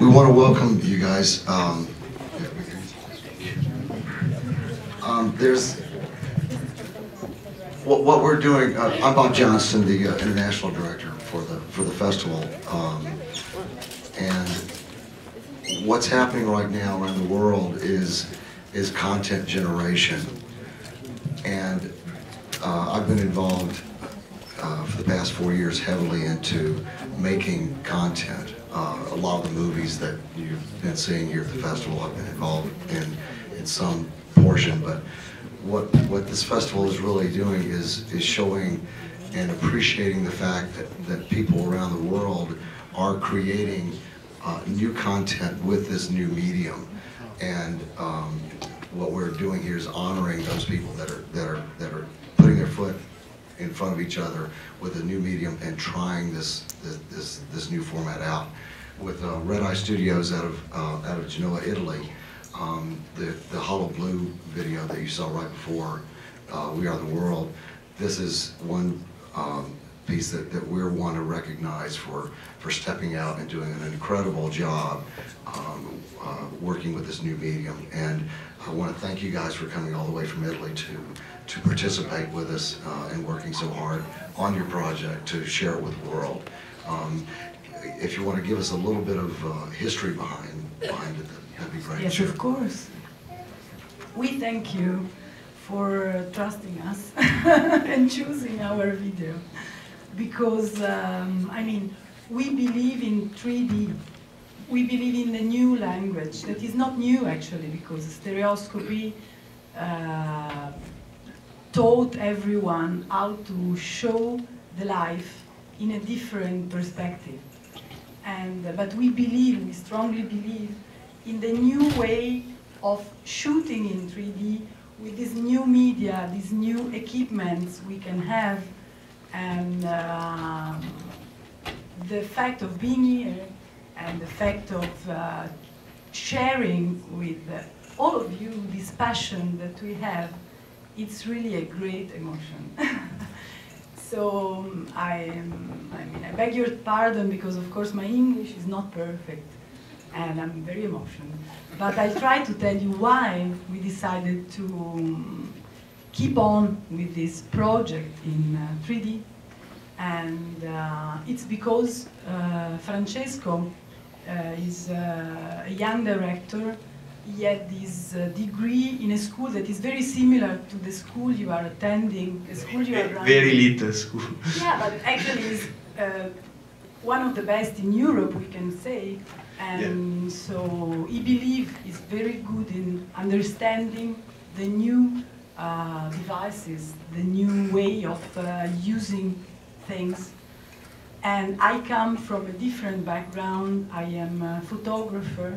We want to welcome you guys. There's what we're doing. I'm Bob Johnston, the international director for the festival, and what's happening right now around the world is content generation, and I've been involved for the past 4 years heavily into making content. A lot of the movies that you've been seeing here at the festival I've been involved in some portion, but what this festival is really doing is showing and appreciating the fact that people around the world are creating new content with this new medium, and what we're doing here is honoring those people that are putting their foot in front of each other with a new medium and trying this new format out. With Red Eye Studios out of Genoa, Italy, the Hollow Blue video that you saw right before We Are the World, this is one piece that we want to recognize for stepping out and doing an incredible job working with this new medium. And I want to thank you guys for coming all the way from Italy to participate with us and working so hard on your project to share it with the world. If you want to give us a little bit of history behind it, that'd be great. Yes, of course. We thank you for trusting us and choosing our video, because I mean, we believe in 3D. We believe in a new language that is not new actually, because stereoscopy taught everyone how to show the life in a different perspective. But we strongly believe in the new way of shooting in 3D with this new media, these new equipments we can have, and the fact of being here and the fact of sharing with all of you this passion that we have, it's really a great emotion. So I beg your pardon, because of course my English is not perfect and I'm very emotional. But I try to tell you why we decided to keep on with this project in 3D. And it's because Francesco is a young director. He had this degree in a school that is very similar to the school you are attending, the school you are running. Very little school. Yeah, but actually is one of the best in Europe, we can say. And yeah. So he believes he's very good in understanding the new devices, the new way of using things. And I come from a different background. I am a photographer,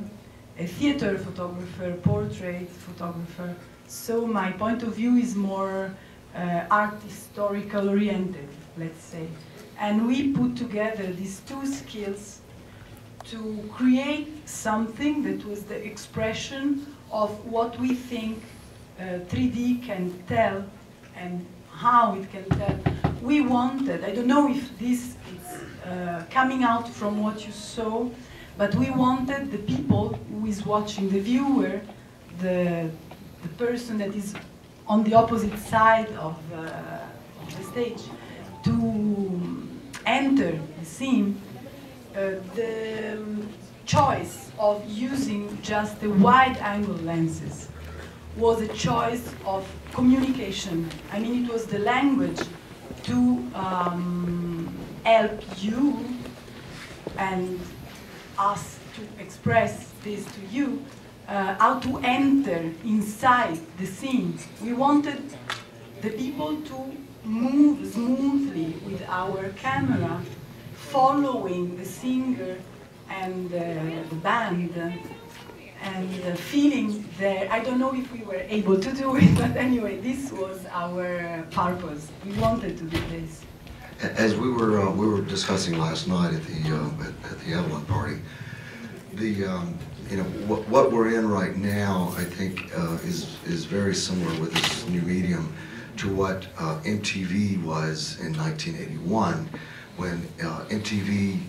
a theater photographer, portrait photographer. So my point of view is more art historical oriented, let's say. And we put together these two skills to create something that was the expression of what we think 3D can tell and how it can tell. We wanted, I don't know if this is coming out from what you saw, but we wanted the people who is watching, the viewer, the person that is on the opposite side of the stage, to enter the scene. The choice of using just the wide-angle lenses was a choice of communication. I mean, it was the language to help you and us to express this to you, how to enter inside the scene. We wanted the people to move smoothly with our camera, following the singer and the band, and feeling there. I don't know if we were able to do it, but anyway, this was our purpose. We wanted to do this. As we were discussing last night at the Evelyn party, what we're in right now, I think, is very similar with this new medium to what MTV was in 1981, when MTV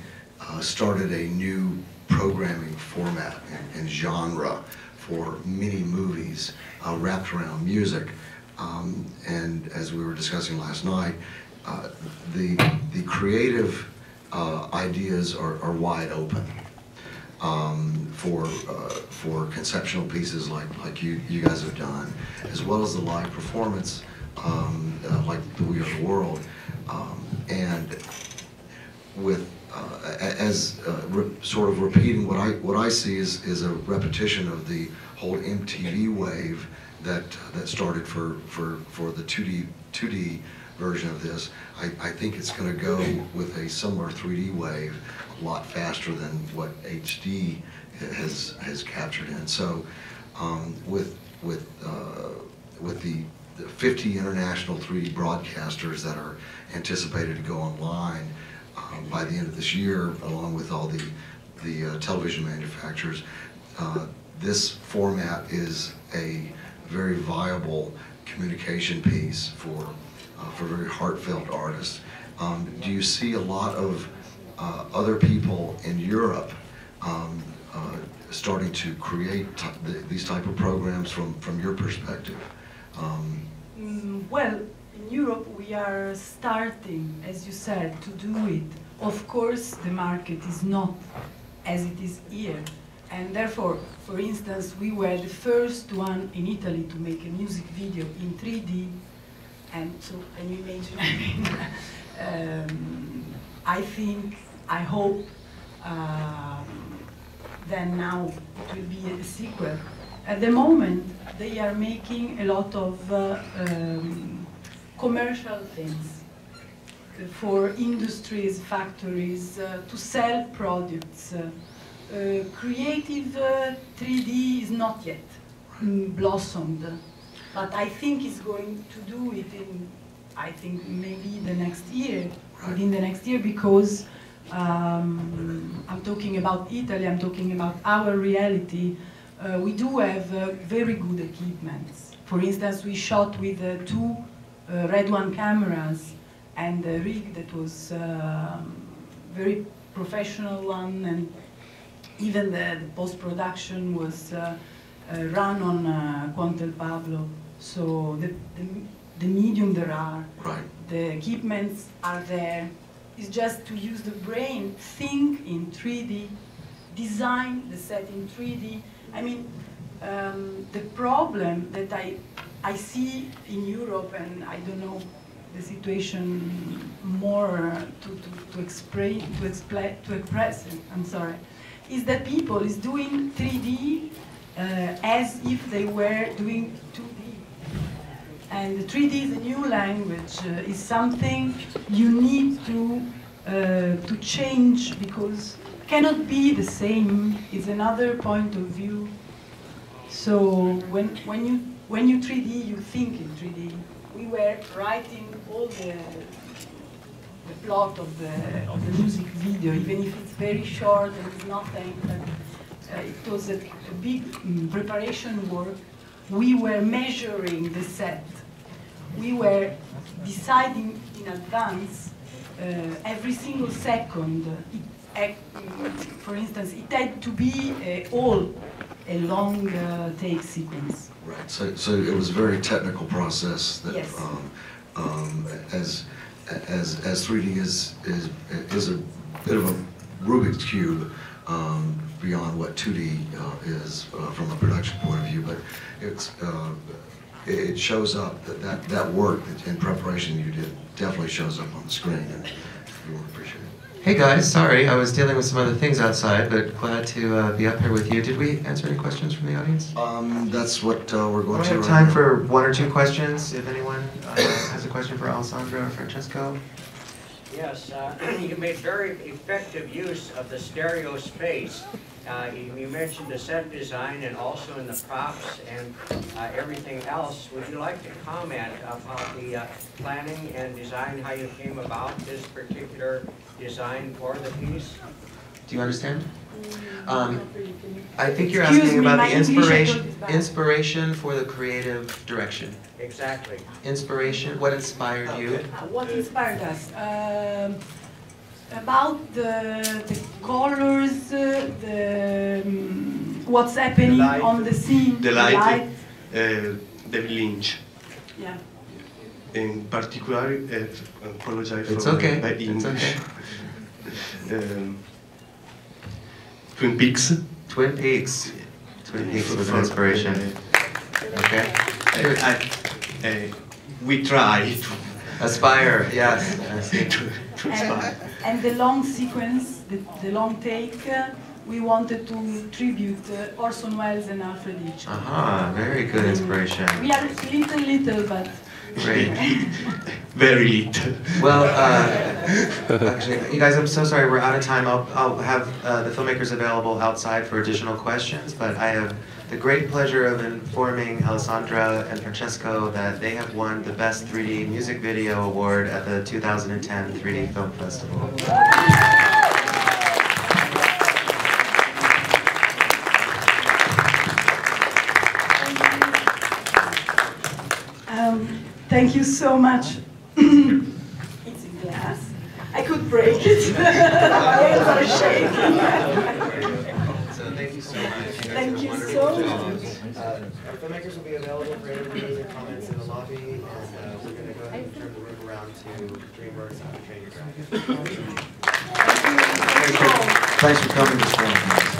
started a new programming format and genre for mini movies wrapped around music. And as we were discussing last night, the creative ideas are wide open for conceptual pieces like you guys have done, as well as the live performance like the We Are the World, and with sort of repeating what I see is a repetition of the whole MTV wave that started for the 2D version of this. I think it's going to go with a similar 3D wave a lot faster than what HD has captured in. So with the 50 international 3D broadcasters that are anticipated to go online by the end of this year, along with all the television manufacturers, this format is a very viable communication piece for very heartfelt artists. Do you see a lot of other people in Europe starting to create these type of programs from your perspective? Well, in Europe we are starting, as you said, to do it. Of course, the market is not as it is here. And therefore, for instance, we were the first one in Italy to make a music video in 3D. And so, can you imagine? I mean, I think, I hope, then now it will be a sequel. At the moment, they are making a lot of commercial things for industries, factories, to sell products. Creative 3D is not yet blossomed, but I think it's going to do it in, I think, maybe the next year, within the next year, because I'm talking about Italy, I'm talking about our reality. We do have very good equipments. For instance, we shot with two Red One cameras and a rig that was very professional one, and even the post-production was run on Quantel Pablo. So the medium there are, right. The equipments are there. It's just to use the brain, think in 3D, design the set in 3D. I mean, the problem that I see in Europe, and I don't know the situation more to express it, I'm sorry, is that people is doing 3D as if they were doing 2D. And 3D is a new language, is something you need to change, because cannot be the same. It's another point of view. So when you 3D, you think in 3D. We were writing all the plot of the music video, even if it's very short and it's nothing. But it was a big preparation work. We were measuring the set. We were deciding in advance every single second. For instance, it had to be a long take sequence. Right. So it was a very technical process. That, yes. As 3D is a bit of a Rubik's cube beyond what 2D is from a production point of view, but it shows up that work in preparation you did definitely shows up on the screen, and we will appreciate it. Hey guys, sorry, I was dealing with some other things outside, but glad to be up here with you. Did we answer any questions from the audience? That's what we're going to. We have time for one or two questions. If anyone has a question for Alessandro or Francesco. Yes, you made very effective use of the stereo space. You mentioned the set design and also in the props and everything else. Would you like to comment about the planning and design, how you came about this particular design for the piece? Do you understand? I think you're asking about the inspiration for the creative direction. Exactly. Inspiration, what inspired you? What inspired us? about the colors, what's happening light. on the scene, The light, David Lynch. Yeah. In particular, apologize It's for okay. my It's English. okay. Twin Peaks. Twin Peaks. Twin Peaks was an inspiration. Okay. We try to Aspire, yes. I see. inspire. And the long sequence, the long take, we wanted to tribute Orson Welles and Alfred Hitchcock. Aha, very good inspiration. We are little, but Great. Very little. Well, actually, you guys, I'm so sorry, we're out of time. I'll have the filmmakers available outside for additional questions, but I have the great pleasure of informing Alessandra and Francesco that they have won the Best 3D Music Video Award at the 2010 3D Film Festival. Thank you so much. It's in glass. I could break it. My hands are shaking. So thank you so much. Thank you so much. Our filmmakers will be available for interviews and comments in the lobby, and we're going to go ahead and turn the room around to DreamWorks and Train Your Dragon. Thanks for coming this morning.